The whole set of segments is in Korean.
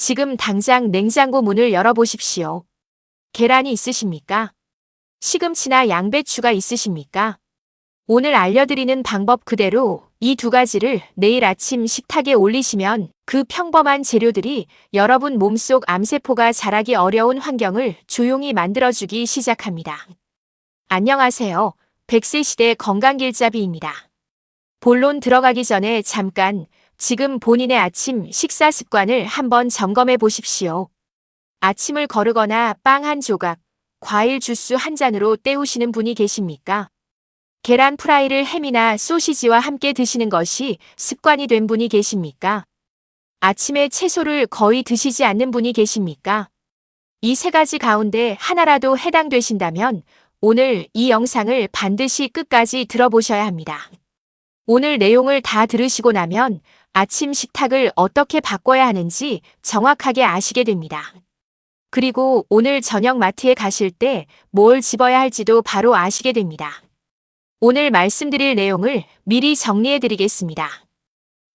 지금 당장 냉장고 문을 열어보십시오. 계란이 있으십니까? 시금치나 양배추가 있으십니까? 오늘 알려드리는 방법 그대로 이 두 가지를 내일 아침 식탁에 올리시면 그 평범한 재료들이 여러분 몸속 암세포가 자라기 어려운 환경을 조용히 만들어주기 시작합니다. 안녕하세요. 100세 시대 건강길잡이입니다. 본론 들어가기 전에 잠깐 지금 본인의 아침 식사 습관을 한번 점검해 보십시오. 아침을 거르거나 빵 한 조각, 과일 주스 한 잔으로 때우시는 분이 계십니까? 계란 프라이를 햄이나 소시지와 함께 드시는 것이 습관이 된 분이 계십니까? 아침에 채소를 거의 드시지 않는 분이 계십니까? 이 세 가지 가운데 하나라도 해당되신다면 오늘 이 영상을 반드시 끝까지 들어보셔야 합니다. 오늘 내용을 다 들으시고 나면 아침 식탁을 어떻게 바꿔야 하는지 정확하게 아시게 됩니다. 그리고 오늘 저녁 마트에 가실 때 뭘 집어야 할지도 바로 아시게 됩니다. 오늘 말씀드릴 내용을 미리 정리해 드리겠습니다.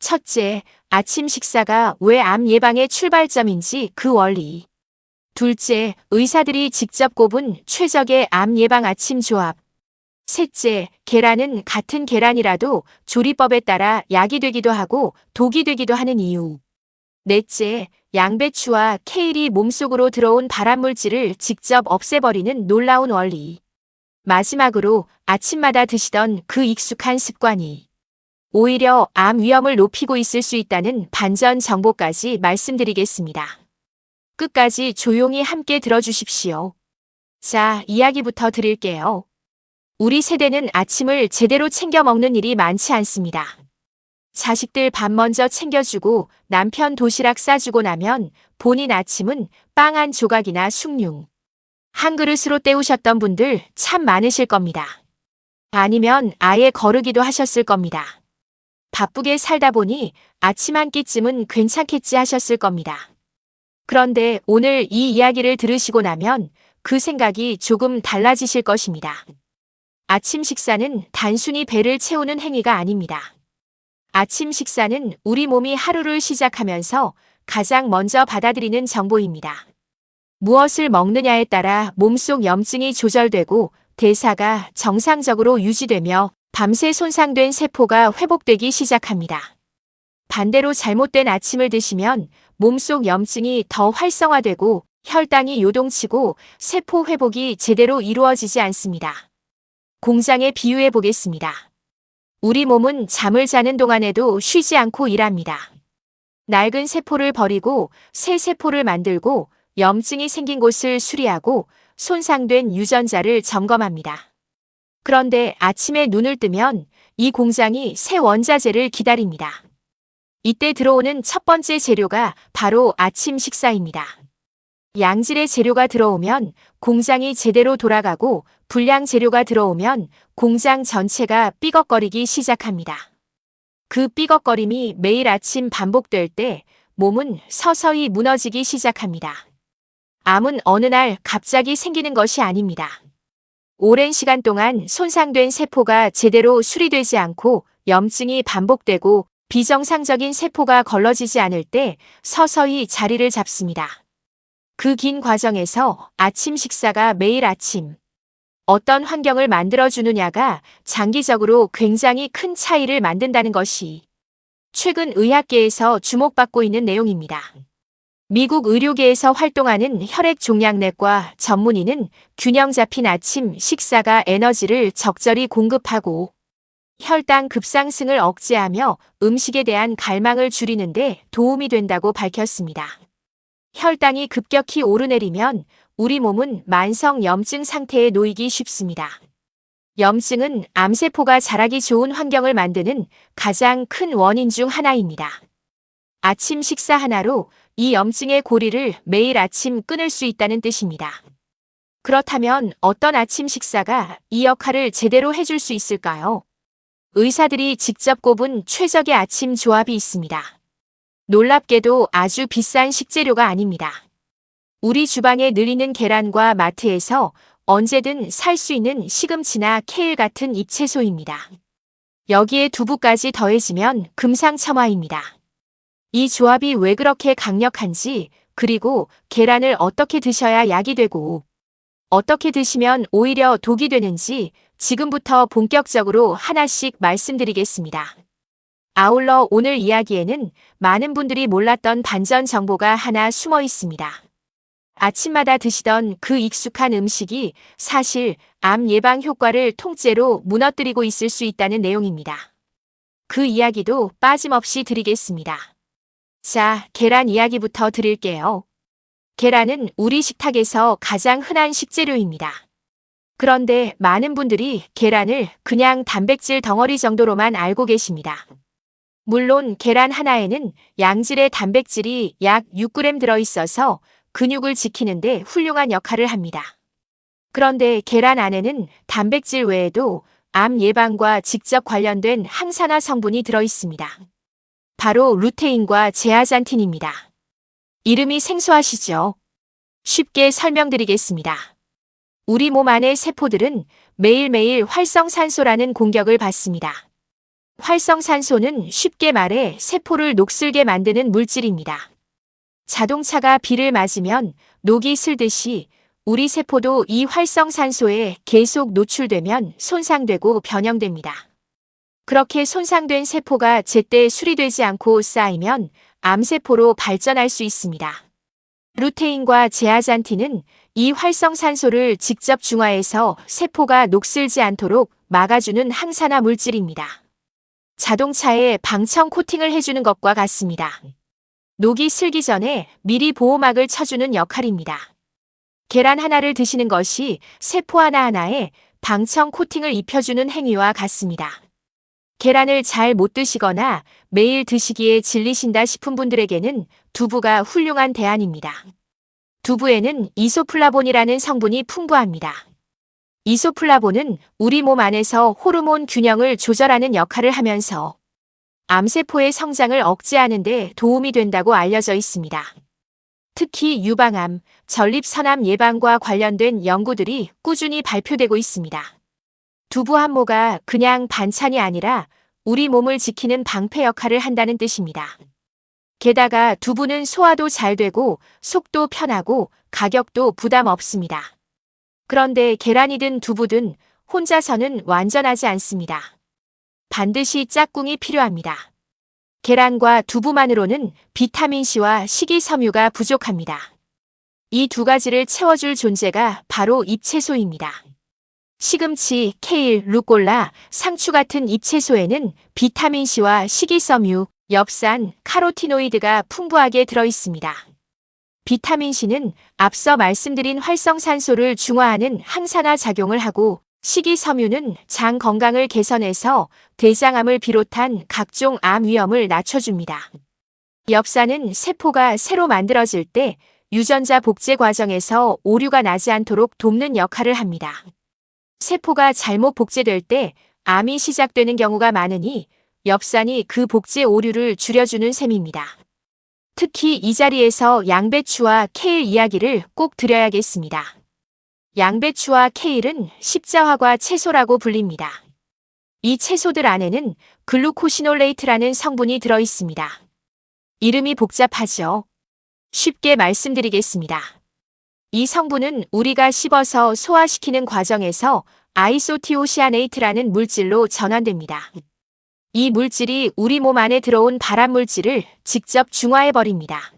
첫째, 아침 식사가 왜 암 예방의 출발점인지 그 원리. 둘째, 의사들이 직접 꼽은 최적의 암 예방 아침 조합. 셋째, 계란은 같은 계란이라도 조리법에 따라 약이 되기도 하고 독이 되기도 하는 이유. 넷째, 양배추와 케일이 몸속으로 들어온 발암물질을 직접 없애버리는 놀라운 원리. 마지막으로 아침마다 드시던 그 익숙한 습관이 오히려 암 위험을 높이고 있을 수 있다는 반전 정보까지 말씀드리겠습니다. 끝까지 조용히 함께 들어주십시오. 자, 이야기부터 드릴게요. 우리 세대는 아침을 제대로 챙겨 먹는 일이 많지 않습니다. 자식들 밥 먼저 챙겨주고 남편 도시락 싸주고 나면 본인 아침은 빵 한 조각이나 숭늉 한 그릇으로 때우셨던 분들 참 많으실 겁니다. 아니면 아예 거르기도 하셨을 겁니다. 바쁘게 살다 보니 아침 한 끼쯤은 괜찮겠지 하셨을 겁니다. 그런데 오늘 이 이야기를 들으시고 나면 그 생각이 조금 달라지실 것입니다. 아침 식사는 단순히 배를 채우는 행위가 아닙니다. 아침 식사는 우리 몸이 하루를 시작하면서 가장 먼저 받아들이는 정보입니다. 무엇을 먹느냐에 따라 몸속 염증이 조절되고 대사가 정상적으로 유지되며 밤새 손상된 세포가 회복되기 시작합니다. 반대로 잘못된 아침을 드시면 몸속 염증이 더 활성화되고 혈당이 요동치고 세포 회복이 제대로 이루어지지 않습니다. 공장에 비유해 보겠습니다. 우리 몸은 잠을 자는 동안에도 쉬지 않고 일합니다. 낡은 세포를 버리고 새 세포를 만들고 염증이 생긴 곳을 수리하고 손상된 유전자를 점검합니다. 그런데 아침에 눈을 뜨면 이 공장이 새 원자재를 기다립니다. 이때 들어오는 첫 번째 재료가 바로 아침 식사입니다. 양질의 재료가 들어오면 공장이 제대로 돌아가고 불량 재료가 들어오면 공장 전체가 삐걱거리기 시작합니다. 그 삐걱거림이 매일 아침 반복될 때 몸은 서서히 무너지기 시작합니다. 암은 어느 날 갑자기 생기는 것이 아닙니다. 오랜 시간 동안 손상된 세포가 제대로 수리되지 않고 염증이 반복되고 비정상적인 세포가 걸러지지 않을 때 서서히 자리를 잡습니다. 그 긴 과정에서 아침 식사가 매일 아침 어떤 환경을 만들어주느냐가 장기적으로 굉장히 큰 차이를 만든다는 것이 최근 의학계에서 주목받고 있는 내용입니다. 미국 의료계에서 활동하는 혈액종양내과 전문의는 균형 잡힌 아침 식사가 에너지를 적절히 공급하고 혈당 급상승을 억제하며 음식에 대한 갈망을 줄이는 데 도움이 된다고 밝혔습니다. 혈당이 급격히 오르내리면 우리 몸은 만성 염증 상태에 놓이기 쉽습니다. 염증은 암세포가 자라기 좋은 환경을 만드는 가장 큰 원인 중 하나입니다. 아침 식사 하나로 이 염증의 고리를 매일 아침 끊을 수 있다는 뜻입니다. 그렇다면 어떤 아침 식사가 이 역할을 제대로 해줄 수 있을까요? 의사들이 직접 꼽은 최적의 아침 조합이 있습니다. 놀랍게도 아주 비싼 식재료가 아닙니다. 우리 주방에 늘 있는 계란과 마트에서 언제든 살 수 있는 시금치나 케일 같은 잎채소입니다. 여기에 두부까지 더해지면 금상첨화입니다. 이 조합이 왜 그렇게 강력한지, 그리고 계란을 어떻게 드셔야 약이 되고, 어떻게 드시면 오히려 독이 되는지 지금부터 본격적으로 하나씩 말씀드리겠습니다. 아울러 오늘 이야기에는 많은 분들이 몰랐던 반전 정보가 하나 숨어 있습니다. 아침마다 드시던 그 익숙한 음식이 사실 암 예방 효과를 통째로 무너뜨리고 있을 수 있다는 내용입니다. 그 이야기도 빠짐없이 드리겠습니다. 자, 계란 이야기부터 드릴게요. 계란은 우리 식탁에서 가장 흔한 식재료입니다. 그런데 많은 분들이 계란을 그냥 단백질 덩어리 정도로만 알고 계십니다. 물론 계란 하나에는 양질의 단백질이 약 6g 들어있어서 근육을 지키는데 훌륭한 역할을 합니다. 그런데 계란 안에는 단백질 외에도 암 예방과 직접 관련된 항산화 성분이 들어있습니다. 바로 루테인과 제아잔틴입니다. 이름이 생소하시죠? 쉽게 설명드리겠습니다. 우리 몸 안의 세포들은 매일매일 활성산소라는 공격을 받습니다. 활성산소는 쉽게 말해 세포를 녹슬게 만드는 물질입니다. 자동차가 비를 맞으면 녹이 슬듯이 우리 세포도 이 활성산소에 계속 노출되면 손상되고 변형됩니다. 그렇게 손상된 세포가 제때 수리되지 않고 쌓이면 암세포로 발전할 수 있습니다. 루테인과 제아잔틴은 이 활성산소를 직접 중화해서 세포가 녹슬지 않도록 막아주는 항산화 물질입니다. 자동차에 방청 코팅을 해주는 것과 같습니다. 녹이 슬기 전에 미리 보호막을 쳐주는 역할입니다. 계란 하나를 드시는 것이 세포 하나하나에 방청 코팅을 입혀주는 행위와 같습니다. 계란을 잘 못 드시거나 매일 드시기에 질리신다 싶은 분들에게는 두부가 훌륭한 대안입니다. 두부에는 이소플라본이라는 성분이 풍부합니다. 이소플라본은 우리 몸 안에서 호르몬 균형을 조절하는 역할을 하면서 암세포의 성장을 억제하는 데 도움이 된다고 알려져 있습니다. 특히 유방암, 전립선암 예방과 관련된 연구들이 꾸준히 발표되고 있습니다. 두부 한 모가 그냥 반찬이 아니라 우리 몸을 지키는 방패 역할을 한다는 뜻입니다. 게다가 두부는 소화도 잘 되고 속도 편하고 가격도 부담 없습니다. 그런데 계란이든 두부든 혼자서는 완전하지 않습니다. 반드시 짝꿍이 필요합니다. 계란과 두부만으로는 비타민C와 식이섬유가 부족합니다. 이 두 가지를 채워줄 존재가 바로 잎채소입니다. 시금치, 케일, 루꼴라, 상추 같은 잎채소에는 비타민C와 식이섬유, 엽산, 카로티노이드가 풍부하게 들어있습니다. 비타민C는 앞서 말씀드린 활성산소를 중화하는 항산화 작용을 하고 식이섬유는 장 건강을 개선해서 대장암을 비롯한 각종 암 위험을 낮춰줍니다. 엽산은 세포가 새로 만들어질 때 유전자 복제 과정에서 오류가 나지 않도록 돕는 역할을 합니다. 세포가 잘못 복제될 때 암이 시작되는 경우가 많으니 엽산이 그 복제 오류를 줄여주는 셈입니다. 특히 이 자리에서 양배추와 케일 이야기를 꼭 드려야겠습니다. 양배추와 케일은 십자화과 채소라고 불립니다. 이 채소들 안에는 글루코시놀레이트라는 성분이 들어있습니다. 이름이 복잡하죠? 쉽게 말씀드리겠습니다. 이 성분은 우리가 씹어서 소화시키는 과정에서 아이소티오시아네이트라는 물질로 전환됩니다. 이 물질이 우리 몸 안에 들어온 발암물질을 직접 중화해버립니다.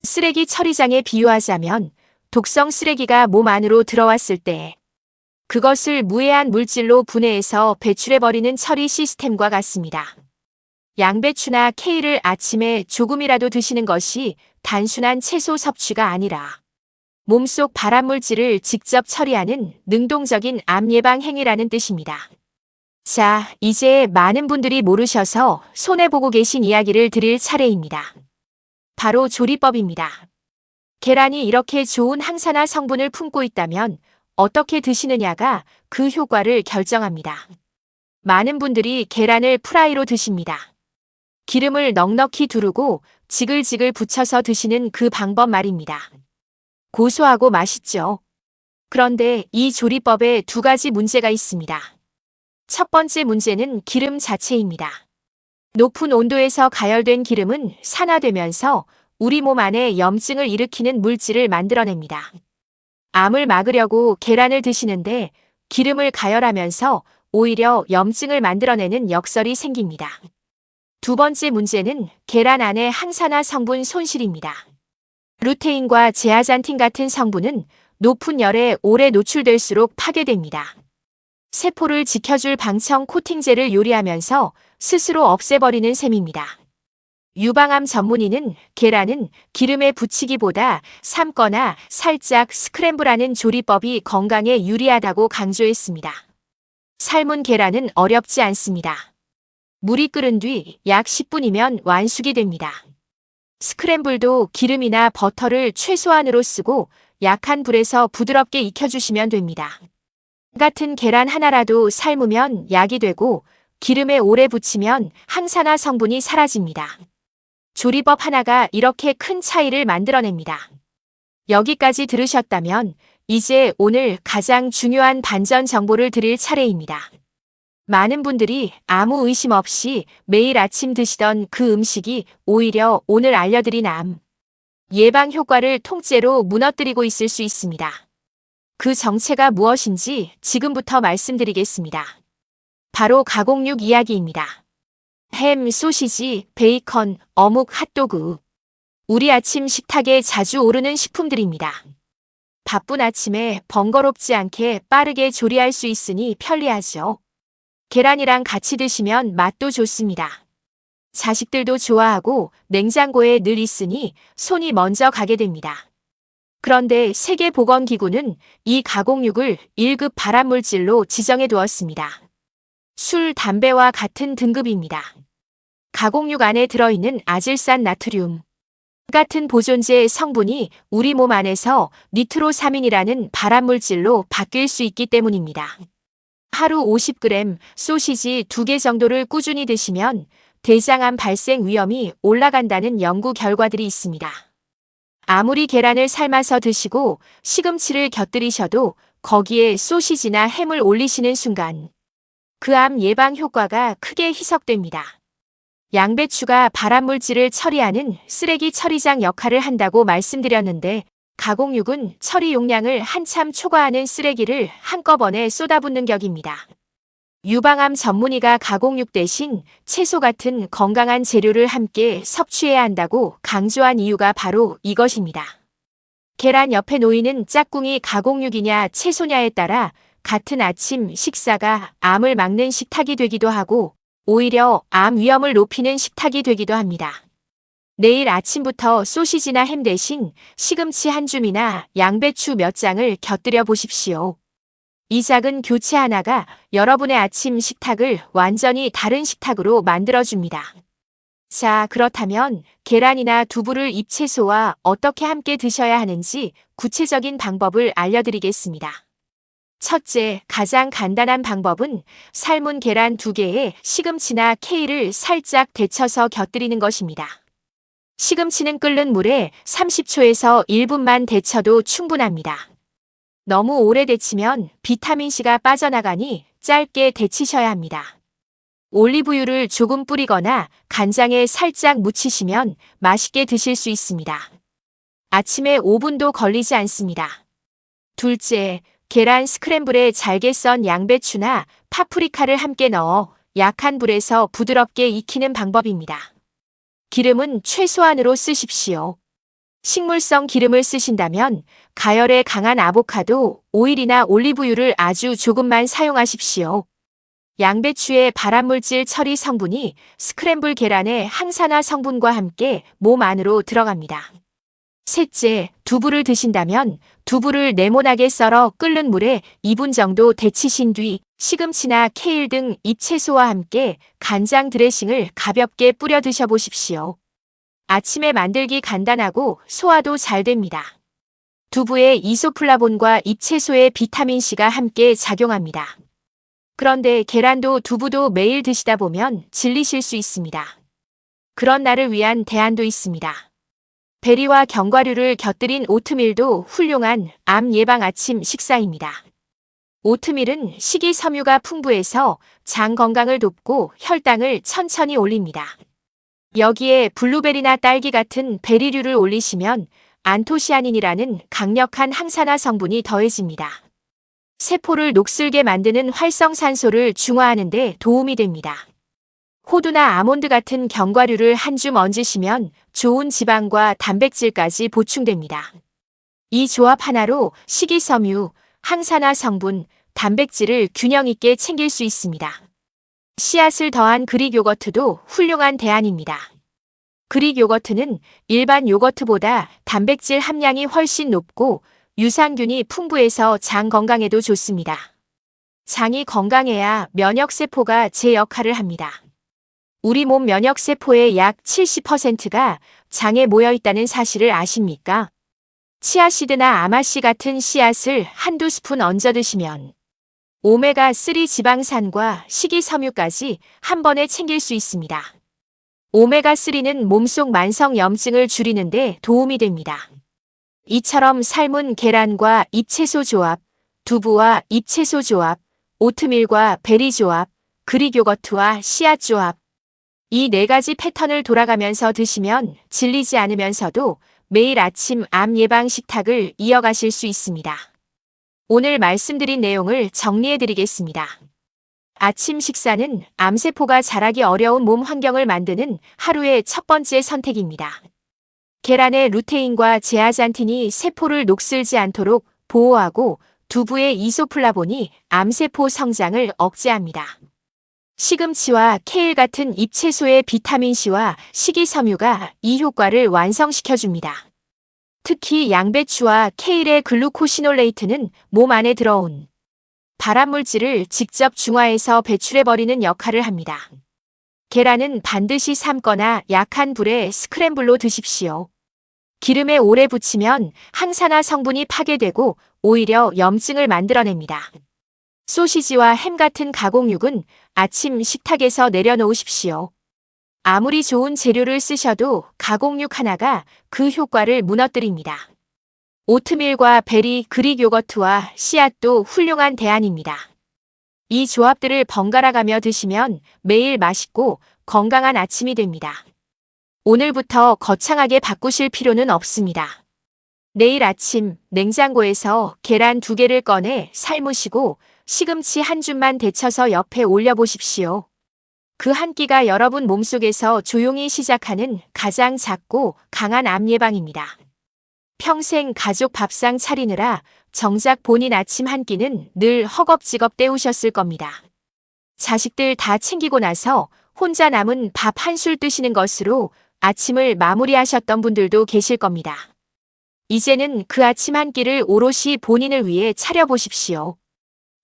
쓰레기 처리장에 비유하자면 독성 쓰레기가 몸 안으로 들어왔을 때 그것을 무해한 물질로 분해해서 배출해버리는 처리 시스템과 같습니다. 양배추나 케일을 아침에 조금이라도 드시는 것이 단순한 채소 섭취가 아니라 몸속 발암물질을 직접 처리하는 능동적인 암 예방 행위라는 뜻입니다. 자, 이제 많은 분들이 모르셔서 손해보고 계신 이야기를 드릴 차례입니다. 바로 조리법입니다. 계란이 이렇게 좋은 항산화 성분을 품고 있다면 어떻게 드시느냐가 그 효과를 결정합니다. 많은 분들이 계란을 프라이로 드십니다. 기름을 넉넉히 두르고 지글지글 붙여서 드시는 그 방법 말입니다. 고소하고 맛있죠? 그런데 이 조리법에 두 가지 문제가 있습니다. 첫 번째 문제는 기름 자체입니다. 높은 온도에서 가열된 기름은 산화되면서 우리 몸 안에 염증을 일으키는 물질을 만들어냅니다. 암을 막으려고 계란을 드시는데 기름을 가열하면서 오히려 염증을 만들어내는 역설이 생깁니다. 두 번째 문제는 계란 안의 항산화 성분 손실입니다. 루테인과 제아잔틴 같은 성분은 높은 열에 오래 노출될수록 파괴됩니다. 세포를 지켜줄 방청 코팅제를 요리하면서 스스로 없애버리는 셈입니다. 유방암 전문의는 계란은 기름에 부치기보다 삶거나 살짝 스크램블하는 조리법이 건강에 유리하다고 강조했습니다. 삶은 계란은 어렵지 않습니다. 물이 끓은 뒤 약 10분이면 완숙이 됩니다. 스크램블도 기름이나 버터를 최소한으로 쓰고 약한 불에서 부드럽게 익혀주시면 됩니다. 같은 계란 하나라도 삶으면 약이 되고 기름에 오래 붙이면 항산화 성분이 사라집니다. 조리법 하나가 이렇게 큰 차이를 만들어냅니다. 여기까지 들으셨다면 이제 오늘 가장 중요한 반전 정보를 드릴 차례입니다. 많은 분들이 아무 의심 없이 매일 아침 드시던 그 음식이 오히려 오늘 알려드린 암 예방 효과를 통째로 무너뜨리고 있을 수 있습니다. 그 정체가 무엇인지 지금부터 말씀드리겠습니다. 바로 가공육 이야기입니다. 햄, 소시지, 베이컨, 어묵, 핫도그. 우리 아침 식탁에 자주 오르는 식품들입니다. 바쁜 아침에 번거롭지 않게 빠르게 조리할 수 있으니 편리하죠. 계란이랑 같이 드시면 맛도 좋습니다. 자식들도 좋아하고 냉장고에 늘 있으니 손이 먼저 가게 됩니다. 그런데 세계보건기구는 이 가공육을 1급 발암물질로 지정해 두었습니다. 술, 담배와 같은 등급입니다. 가공육 안에 들어있는 아질산 나트륨 같은 보존제 성분이 우리 몸 안에서 니트로사민이라는 발암물질로 바뀔 수 있기 때문입니다. 하루 50g 소시지 2개 정도를 꾸준히 드시면 대장암 발생 위험이 올라간다는 연구 결과들이 있습니다. 아무리 계란을 삶아서 드시고 시금치를 곁들이셔도 거기에 소시지나 햄을 올리시는 순간 그 암 예방 효과가 크게 희석됩니다. 양배추가 발암물질을 처리하는 쓰레기 처리장 역할을 한다고 말씀드렸는데 가공육은 처리 용량을 한참 초과하는 쓰레기를 한꺼번에 쏟아붓는 격입니다. 유방암 전문의가 가공육 대신 채소 같은 건강한 재료를 함께 섭취해야 한다고 강조한 이유가 바로 이것입니다. 계란 옆에 놓이는 짝꿍이 가공육이냐 채소냐에 따라 같은 아침 식사가 암을 막는 식탁이 되기도 하고 오히려 암 위험을 높이는 식탁이 되기도 합니다. 내일 아침부터 소시지나 햄 대신 시금치 한 줌이나 양배추 몇 장을 곁들여 보십시오. 이 작은 교체 하나가 여러분의 아침 식탁을 완전히 다른 식탁으로 만들어줍니다. 자, 그렇다면 계란이나 두부를 잎채소와 어떻게 함께 드셔야 하는지 구체적인 방법을 알려드리겠습니다. 첫째, 가장 간단한 방법은 삶은 계란 2개에 시금치나 케일을 살짝 데쳐서 곁들이는 것입니다. 시금치는 끓는 물에 30초에서 1분만 데쳐도 충분합니다. 너무 오래 데치면 비타민C가 빠져나가니 짧게 데치셔야 합니다. 올리브유를 조금 뿌리거나 간장에 살짝 묻히시면 맛있게 드실 수 있습니다. 아침에 5분도 걸리지 않습니다. 둘째, 계란 스크램블에 잘게 썬 양배추나 파프리카를 함께 넣어 약한 불에서 부드럽게 익히는 방법입니다. 기름은 최소한으로 쓰십시오. 식물성 기름을 쓰신다면 가열에 강한 아보카도, 오일이나 올리브유를 아주 조금만 사용하십시오. 양배추의 발암물질 처리 성분이 스크램블 계란의 항산화 성분과 함께 몸 안으로 들어갑니다. 셋째, 두부를 드신다면 두부를 네모나게 썰어 끓는 물에 2분 정도 데치신 뒤 시금치나 케일 등 잎채소와 함께 간장 드레싱을 가볍게 뿌려 드셔보십시오. 아침에 만들기 간단하고 소화도 잘 됩니다. 두부의 이소플라본과 잎채소의 비타민C가 함께 작용합니다. 그런데 계란도 두부도 매일 드시다 보면 질리실 수 있습니다. 그런 날을 위한 대안도 있습니다. 베리와 견과류를 곁들인 오트밀도 훌륭한 암 예방 아침 식사입니다. 오트밀은 식이섬유가 풍부해서 장 건강을 돕고 혈당을 천천히 올립니다. 여기에 블루베리나 딸기 같은 베리류를 올리시면 안토시아닌이라는 강력한 항산화 성분이 더해집니다. 세포를 녹슬게 만드는 활성산소를 중화하는 데 도움이 됩니다. 호두나 아몬드 같은 견과류를 한 줌 얹으시면 좋은 지방과 단백질까지 보충됩니다. 이 조합 하나로 식이섬유, 항산화 성분, 단백질을 균형 있게 챙길 수 있습니다. 씨앗을 더한 그릭 요거트도 훌륭한 대안입니다. 그릭 요거트는 일반 요거트보다 단백질 함량이 훨씬 높고 유산균이 풍부해서 장 건강에도 좋습니다. 장이 건강해야 면역세포가 제 역할을 합니다. 우리 몸 면역세포의 약 70%가 장에 모여 있다는 사실을 아십니까? 치아씨드나 아마씨 같은 씨앗을 한두 스푼 얹어 드시면 오메가3 지방산과 식이섬유까지 한 번에 챙길 수 있습니다. 오메가3는 몸속 만성 염증을 줄이는 데 도움이 됩니다. 이처럼 삶은 계란과 잎채소 조합, 두부와 잎채소 조합, 오트밀과 베리 조합, 그릭 요거트와 씨앗 조합, 이 네 가지 패턴을 돌아가면서 드시면 질리지 않으면서도 매일 아침 암 예방 식탁을 이어가실 수 있습니다. 오늘 말씀드린 내용을 정리해 드리겠습니다. 아침 식사는 암세포가 자라기 어려운 몸 환경을 만드는 하루의 첫 번째 선택입니다. 계란의 루테인과 제아잔틴이 세포를 녹슬지 않도록 보호하고 두부의 이소플라본이 암세포 성장을 억제합니다. 시금치와 케일 같은 잎채소의 비타민C와 식이섬유가 이 효과를 완성시켜줍니다. 특히 양배추와 케일의 글루코시놀레이트는 몸 안에 들어온 발암물질을 직접 중화해서 배출해버리는 역할을 합니다. 계란은 반드시 삶거나 약한 불에 스크램블로 드십시오. 기름에 오래 붙이면 항산화 성분이 파괴되고 오히려 염증을 만들어냅니다. 소시지와 햄 같은 가공육은 아침 식탁에서 내려놓으십시오. 아무리 좋은 재료를 쓰셔도 가공육 하나가 그 효과를 무너뜨립니다. 오트밀과 베리, 그릭 요거트와 씨앗도 훌륭한 대안입니다. 이 조합들을 번갈아가며 드시면 매일 맛있고 건강한 아침이 됩니다. 오늘부터 거창하게 바꾸실 필요는 없습니다. 내일 아침 냉장고에서 계란 2개를 꺼내 삶으시고 시금치 한 줌만 데쳐서 옆에 올려보십시오. 그 한 끼가 여러분 몸속에서 조용히 시작하는 가장 작고 강한 암 예방입니다. 평생 가족 밥상 차리느라 정작 본인 아침 한 끼는 늘 허겁지겁 때우셨을 겁니다. 자식들 다 챙기고 나서 혼자 남은 밥 한 술 드시는 것으로 아침을 마무리하셨던 분들도 계실 겁니다. 이제는 그 아침 한 끼를 오롯이 본인을 위해 차려보십시오.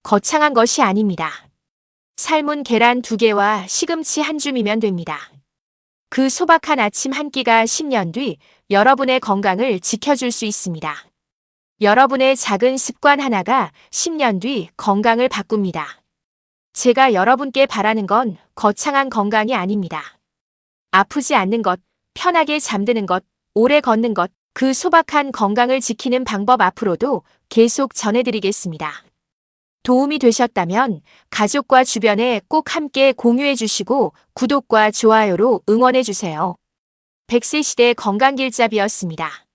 거창한 것이 아닙니다. 삶은 계란 2개와 시금치 한 줌이면 됩니다. 그 소박한 아침 한 끼가 10년 뒤 여러분의 건강을 지켜줄 수 있습니다. 여러분의 작은 습관 하나가 10년 뒤 건강을 바꿉니다. 제가 여러분께 바라는 건 거창한 건강이 아닙니다. 아프지 않는 것, 편하게 잠드는 것, 오래 걷는 것, 그 소박한 건강을 지키는 방법 앞으로도 계속 전해드리겠습니다. 도움이 되셨다면 가족과 주변에 꼭 함께 공유해 주시고 구독과 좋아요로 응원해 주세요. 100세 시대 건강길잡이였습니다.